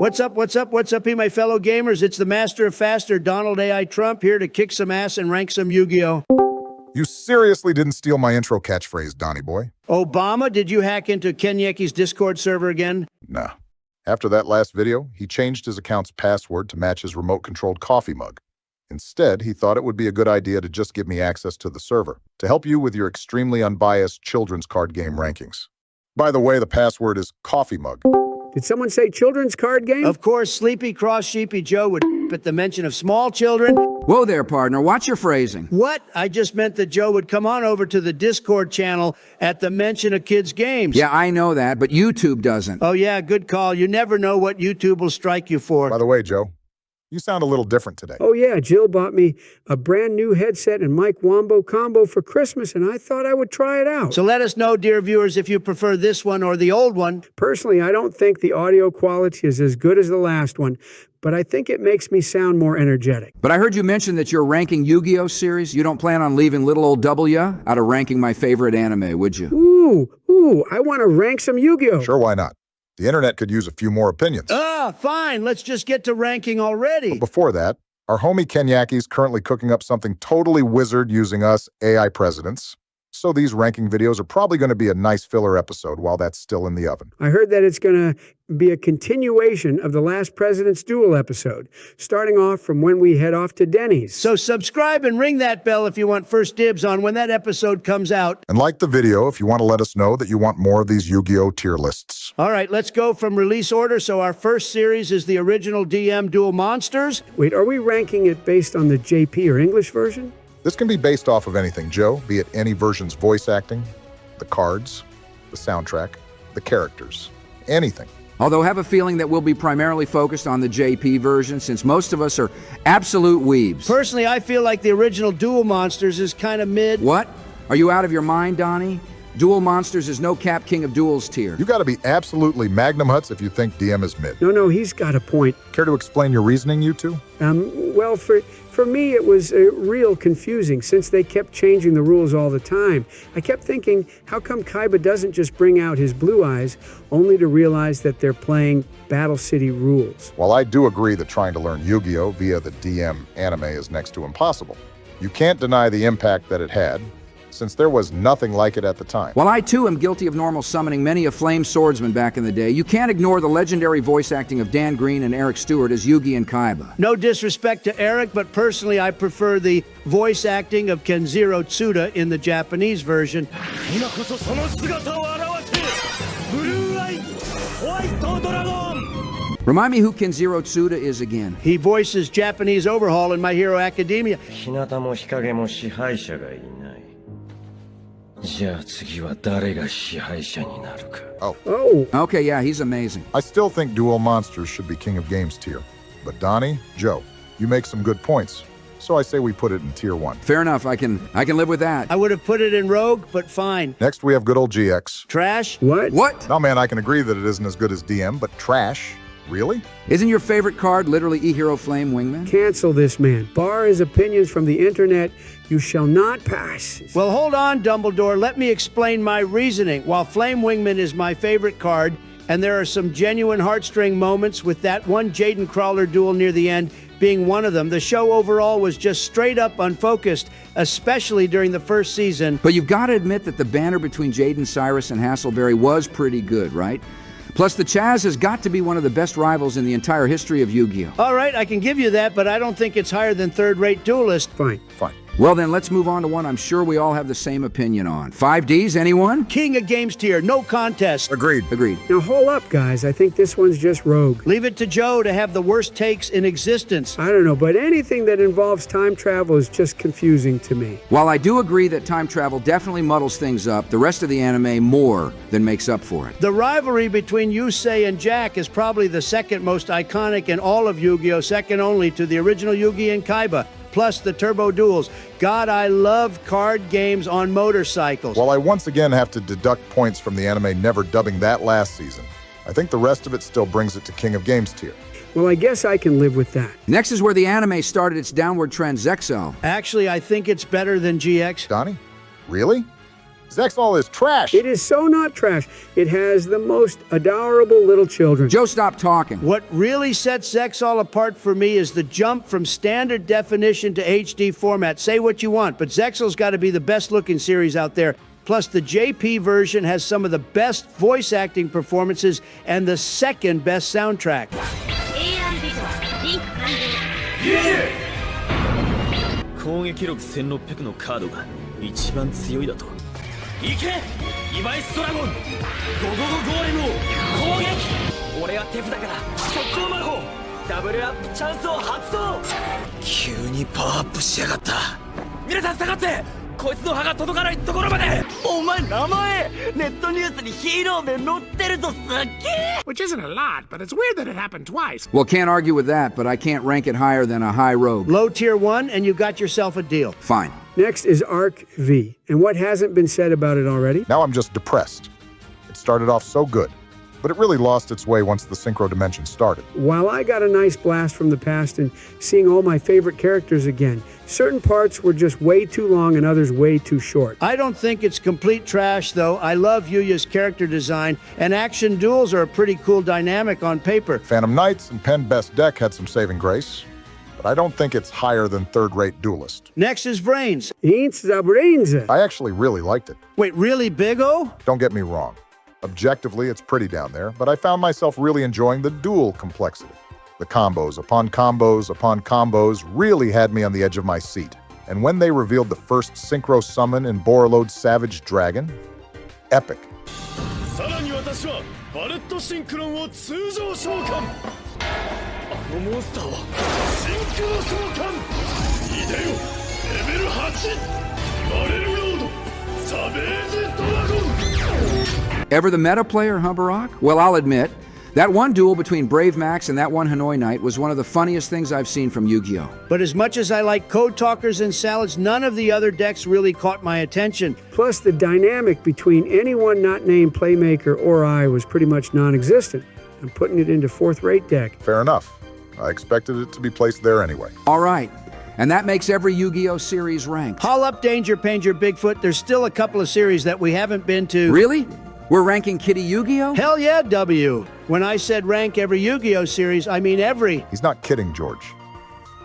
What's up, my fellow gamers? It's the master of faster, Donald A.I. Trump, here to kick some ass and rank some Yu-Gi-Oh! You seriously didn't steal my intro catchphrase, Donnie boy? Obama, did you hack into Ken Yeki's Discord server again? Nah. After that last video, he changed his account's password to match his remote-controlled coffee mug. Instead, he thought it would be a good idea to just give me access to the server to help you with your extremely unbiased children's card game rankings. By the way, the password is coffee mug. Did someone say children's card game? Of course, Sleepy Cross Sheepy Joe would at the mention of small children. Whoa there, partner. Watch your phrasing. What? I just meant that Joe would come on over to the Discord channel at the mention of kids' games. Yeah, I know that, but YouTube doesn't. Oh yeah, good call. You never know what YouTube will strike you for. By the way, Joe, you sound a little different today. Oh yeah, Jill bought me a brand new headset and Mike Wombo combo for Christmas, and I thought I would try it out. So let us know, dear viewers, if you prefer this one or the old one. Personally, I don't think the audio quality is as good as the last one, but I think it makes me sound more energetic. But I heard you mention that you're ranking Yu-Gi-Oh series. You don't plan on leaving little old W out of ranking my favorite anime, would you? Ooh, I want to rank some Yu-Gi-Oh! Sure, why not? The internet could use a few more opinions. Fine. Let's just get to ranking already. But before that, our homie Ken Yeki's currently cooking up something totally wizard using us AI presidents. So these ranking videos are probably going to be a nice filler episode while that's still in the oven. I heard that it's going to be a continuation of the last President's Duel episode, starting off from when we head off to Denny's. So subscribe and ring that bell if you want first dibs on when that episode comes out. And like the video if you want to let us know that you want more of these Yu-Gi-Oh! Tier lists. All right, let's go from release order. So our first series is the original DM Duel Monsters. Wait, are we ranking it based on the JP or English version? This can be based off of anything, Joe, be it any version's voice acting, the cards, the soundtrack, the characters, anything. Although I have a feeling that we'll be primarily focused on the JP version since most of us are absolute weebs. Personally, I feel like the original Duel Monsters is kind of mid. What? Are you out of your mind, Donnie? Duel Monsters is no Cap King of Duels tier. You gotta be absolutely Magnum Huts if you think DM is mid. No, he's got a point. Care to explain your reasoning, you two? Well, for me, it was real confusing since they kept changing the rules all the time. I kept thinking, how come Kaiba doesn't just bring out his blue eyes, only to realize that they're playing Battle City rules? While I do agree that trying to learn Yu-Gi-Oh! Via the DM anime is next to impossible, you can't deny the impact that it had, since there was nothing like it at the time. While I too am guilty of normal summoning many a flame swordsman back in the day, you can't ignore the legendary voice acting of Dan Green and Eric Stewart as Yugi and Kaiba. No disrespect to Eric, but personally I prefer the voice acting of Kenjiro Tsuda in the Japanese version. Remind me who Kenjiro Tsuda is again. He voices Japanese Overhaul in My Hero Academia. Oh. Okay, yeah, he's amazing. I still think Duel Monsters should be King of Games tier. But Donnie, Joe, you make some good points. So I say we put it in tier 1. Fair enough, I can live with that. I would have put it in Rogue, but fine. Next we have good old GX. Trash? What? Now man, I can agree that it isn't as good as DM, but trash? Really? Isn't your favorite card literally E-Hero Flame Wingman? Cancel this man. Bar his opinions from the internet. You shall not pass. Well, hold on, Dumbledore. Let me explain my reasoning. While Flame Wingman is my favorite card, and there are some genuine heartstring moments with that one Jaden Crawler duel near the end being one of them, the show overall was just straight up unfocused, especially during the first season. But you've got to admit that the banter between Jaden Cyrus and Hasselberry was pretty good, right? Plus, the Chaz has got to be one of the best rivals in the entire history of Yu-Gi-Oh! All right, I can give you that, but I don't think it's higher than third-rate Duelist. Fine. Well then, let's move on to one I'm sure we all have the same opinion on. 5Ds, anyone? King of Games tier, no contest. Agreed. Now hold up, guys. I think this one's just Rogue. Leave it to Joe to have the worst takes in existence. I don't know, but anything that involves time travel is just confusing to me. While I do agree that time travel definitely muddles things up, the rest of the anime more than makes up for it. The rivalry between Yusei and Jack is probably the second most iconic in all of Yu-Gi-Oh!, second only to the original Yugi and Kaiba. Plus the turbo duels. God, I love card games on motorcycles. While I once again have to deduct points from the anime never dubbing that last season, I think the rest of it still brings it to King of Games tier. Well, I guess I can live with that. Next is where the anime started its downward trend, Zexo. Actually, I think it's better than GX. Donnie? Really? Zexal is trash. It is so not trash. It has the most adorable little children. Joe, stop talking. What really sets Zexal apart for me is the jump from standard definition to HD format. Say what you want, but Zexal's got to be the best looking series out there. Plus, the JP version has some of the best voice acting performances and the second best soundtrack. 攻撃力1600のカードが一番強いだと。行けリバイスドラゴンゴゴゴゴーレムを攻撃。俺は手札から速攻魔法ダブルアップチャンスを発動。急にパワーアップしやがった。皆さん下がって。こいつの歯が届かないところまで。お前名前ネットニュースにヒーロー名載ってるぞ。すっげえ。 Which isn't a lot, but it's weird that it happened twice. Well, can't argue with that, but I can't rank it higher than a high rogue. Low tier 1, and you got yourself a deal. Fine. Next is Ark V. And what hasn't been said about it already? Now I'm just depressed. It started off so good, but it really lost its way once the synchro dimension started. While I got a nice blast from the past and seeing all my favorite characters again, certain parts were just way too long and others way too short. I don't think it's complete trash, though. I love Yugioh's character design, and action duels are a pretty cool dynamic on paper. Phantom Knights and Penn Best Deck had some saving grace, but I don't think it's higher than third-rate Duelist. Next is Vrains. Ain't the brains. I actually really liked it. Wait, really, Big O? Don't get me wrong. Objectively, it's pretty down there, but I found myself really enjoying the duel complexity. The combos upon combos upon combos really had me on the edge of my seat. And when they revealed the first synchro summon in Borreload's Savage Dragon, epic. さらに私はバレットシンクロンを通常召喚。あのモンスターはシンクロ召喚。いでよレベル8バレルロードサベージドラゴン。 Ever the meta player, huh, Barack? Well, I'll admit, that one duel between Brave Max and that one Hanoi Knight was one of the funniest things I've seen from Yu-Gi-Oh! But as much as I like Code Talkers and Salads, none of the other decks really caught my attention. Plus, the dynamic between anyone not named Playmaker or I was pretty much non-existent. I'm putting it into fourth-rate deck. Fair enough. I expected it to be placed there anyway. All right. And that makes every Yu-Gi-Oh! Series ranked. Haul up Danger Panger Bigfoot. There's still a couple of series that we haven't been to. Really? We're ranking Kitty Yu-Gi-Oh? Hell yeah, W. When I said rank every Yu-Gi-Oh! Series, I mean every. He's not kidding, George.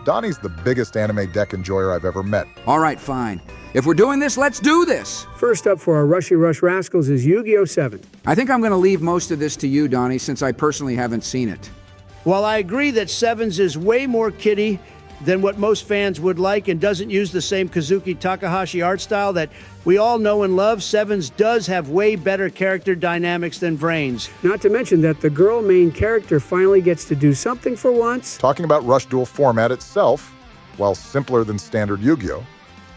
Donnie's the biggest anime deck enjoyer I've ever met. All right, fine. If we're doing this, let's do this. First up for our Rushy Rush Rascals is Yu-Gi-Oh! 7. I think I'm going to leave most of this to you, Donnie, since I personally haven't seen it. While I agree that Sevens is way more kiddie than what most fans would like and doesn't use the same Kazuki Takahashi art style that we all know and love, Sevens does have way better character dynamics than Vrains. Not to mention that the girl main character finally gets to do something for once. Talking about Rush Duel format itself, while simpler than standard Yu-Gi-Oh!,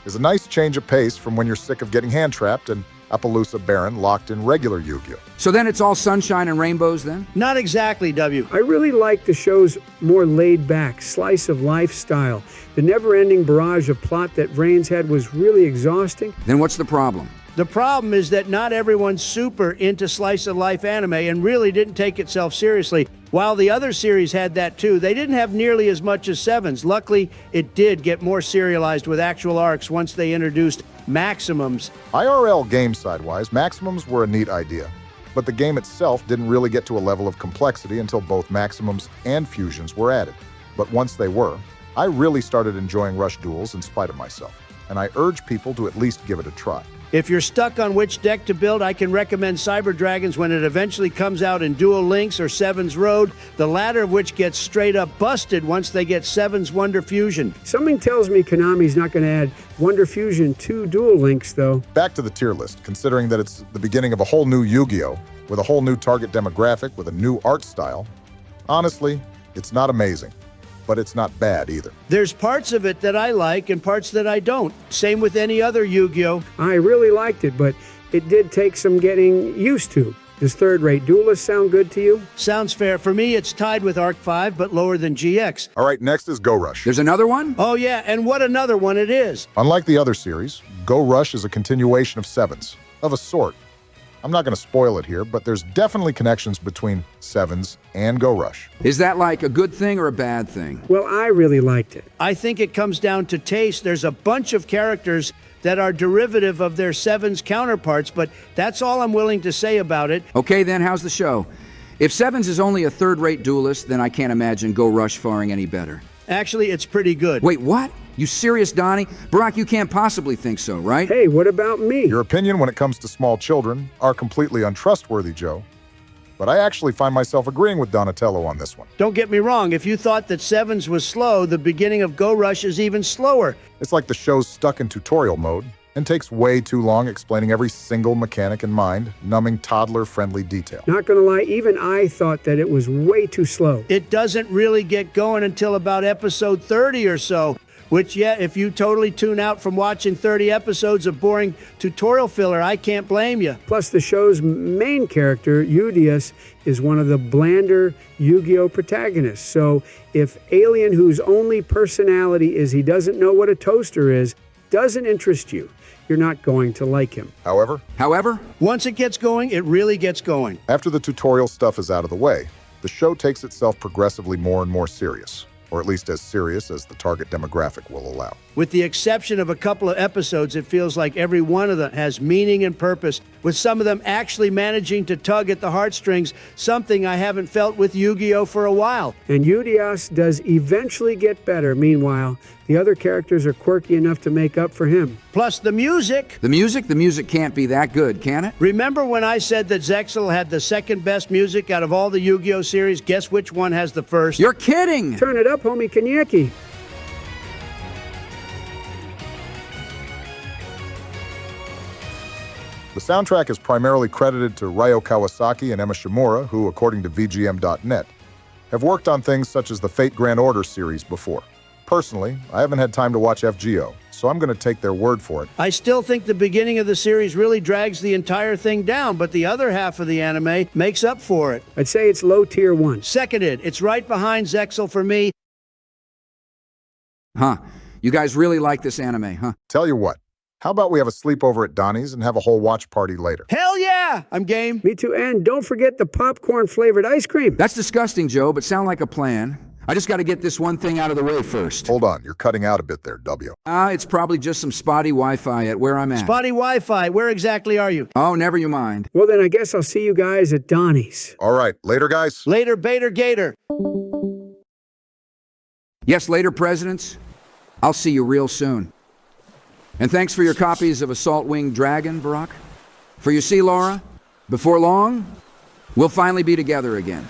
is a nice change of pace from when you're sick of getting hand-trapped and Appaloosa Baron locked in regular Yu-Gi-Oh! So then it's all sunshine and rainbows then? Not exactly, W. I really like the show's more laid-back, slice-of-life style. The never-ending barrage of plot that Vrains had was really exhausting. Then what's the problem? The problem is that not everyone's super into slice-of-life anime and really didn't take itself seriously. While the other series had that too, they didn't have nearly as much as Sevens. Luckily, it did get more serialized with actual arcs once they introduced Maximums. IRL game side-wise, Maximums were a neat idea, but the game itself didn't really get to a level of complexity until both Maximums and Fusions were added. But once they were, I really started enjoying Rush Duels in spite of myself, and I urge people to at least give it a try. If you're stuck on which deck to build, I can recommend Cyber Dragons when it eventually comes out in Dual Links or Sevens Road, the latter of which gets straight up busted once they get Sevens Wonder Fusion. Something tells me Konami's not going to add Wonder Fusion to Dual Links, though. Back to the tier list, considering that it's the beginning of a whole new Yu-Gi-Oh! With a whole new target demographic, with a new art style. Honestly, it's not amazing, but it's not bad either. There's parts of it that I like and parts that I don't. Same with any other Yu-Gi-Oh! I really liked it, but it did take some getting used to. Does third-rate Duelist sound good to you? Sounds fair. For me, it's tied with Ark V, but lower than GX. All right, next is Go Rush. There's another one? Oh yeah, and what another one it is. Unlike the other series, Go Rush is a continuation of Sevens, of a sort. I'm not going to spoil it here, but there's definitely connections between Sevens and Go Rush. Is that like a good thing or a bad thing? Well, I really liked it. I think it comes down to taste. There's a bunch of characters that are derivative of their Sevens counterparts, but that's all I'm willing to say about it. Okay, then, how's the show? If Sevens is only a third-rate duelist, then I can't imagine Go Rush faring any better. Actually, it's pretty good. Wait, what? You serious, Donnie? Barack, you can't possibly think so, right? Hey, what about me? Your opinion when it comes to small children are completely untrustworthy, Joe. But I actually find myself agreeing with Donatello on this one. Don't get me wrong, if you thought that Sevens was slow, the beginning of Go Rush is even slower. It's like the show's stuck in tutorial mode and takes way too long explaining every single mechanic in mind, numbing toddler-friendly detail. Not gonna lie, even I thought that it was way too slow. It doesn't really get going until about episode 30 or so, which, yeah, if you totally tune out from watching 30 episodes of boring tutorial filler, I can't blame you. Plus, the show's main character, Yugioh, is one of the blander Yu-Gi-Oh protagonists. So if Alien, whose only personality is he doesn't know what a toaster is, doesn't interest you, you're not going to like him. However, Once it gets going, it really gets going. after the tutorial stuff is out of the way, the show takes itself progressively more and more serious, or at least as serious as the target demographic will allow. With the exception of a couple of episodes, it feels like every one of them has meaning and purpose, with some of them actually managing to tug at the heartstrings, something I haven't felt with Yu-Gi-Oh for a while. And Yugioh does eventually get better. Meanwhile, the other characters are quirky enough to make up for him. Plus the music. The music can't be that good, can it? Remember when I said that Zexal had the second best music out of all the Yu-Gi-Oh series? Guess which one has the first? You're kidding! Turn it up, homie Kanyeki. The soundtrack is primarily credited to Ryo Kawasaki and Emma Shimura, who, according to VGM.net, have worked on things such as the Fate Grand Order series before. Personally, I haven't had time to watch FGO, so I'm going to take their word for it. I still think the beginning of the series really drags the entire thing down, but the other half of the anime makes up for it. I'd say it's low tier 1. Seconded. It's right behind Zexal for me. Huh. You guys really like this anime, huh? Tell you what, how about we have a sleepover at Donnie's and have a whole watch party later? Hell yeah! I'm game. Me too, and don't forget the popcorn-flavored ice cream. That's disgusting, Joe, but sound like a plan. I just got to get this one thing out of the way first. Hold on, you're cutting out a bit there, W. It's probably just some spotty Wi-Fi at where I'm at. Spotty Wi-Fi, where exactly are you? Oh, never you mind. Well, then I guess I'll see you guys at Donnie's. All right, later, guys. Later, Bader Gator. Yes, later, presidents. I'll see you real soon. And thanks for your copies of Assault Winged Dragon, Barack. For you see, Laura, before long, we'll finally be together again.